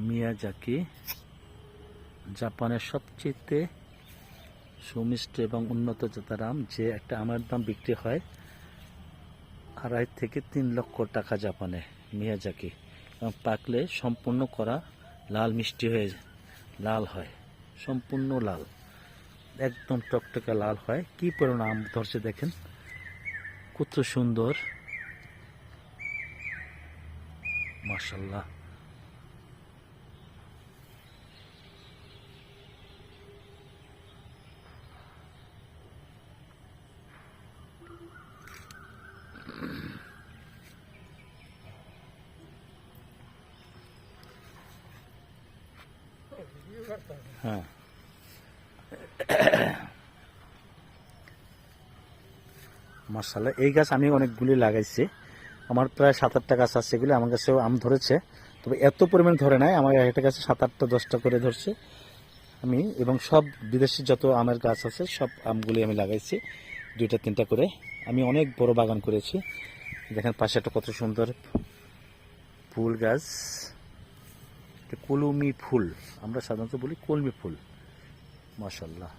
Miyazaki জাপানের সবচেয়ে সুমিষ্ট এবং উন্নত জাতের আম, যে একটা আমের দাম বিক্রি হয় 2.5 থেকে 3 লক্ষ টাকা জাপানে। মিয়াজাকি এবং পাকলে সম্পূর্ণ করা লাল মিষ্টি হয়ে লাল হয়, সম্পূর্ণ লাল, একদম টকটকে লাল হয়। কি পরিমাণ আম ধরছে দেখেন, কত সুন্দর, মাশাআল্লাহ। হ্যাঁ, মাশাআল্লাহ। এই গাছ আমি অনেকগুলি লাগাইছি, আমার প্রায় 7-8টা গাছ আছে। এগুলি আমার কাছেও আম ধরেছে, তবে এত পরিমাণ ধরে নাই। আমার একটা গাছে 7-8টা 10টা করে ধরছে। আমি এবং সব বিদেশি যত আমের গাছ আছে সব আমগুলি আমি লাগাইছি 2-3টা করে। আমি অনেক বড় বাগান করেছি। দেখেন পাশে একটা কত সুন্দর ফুল গাছ, কলমি ফুল, আমরা সাধারণত বলি কলমি ফুল। মাশাআল্লাহ।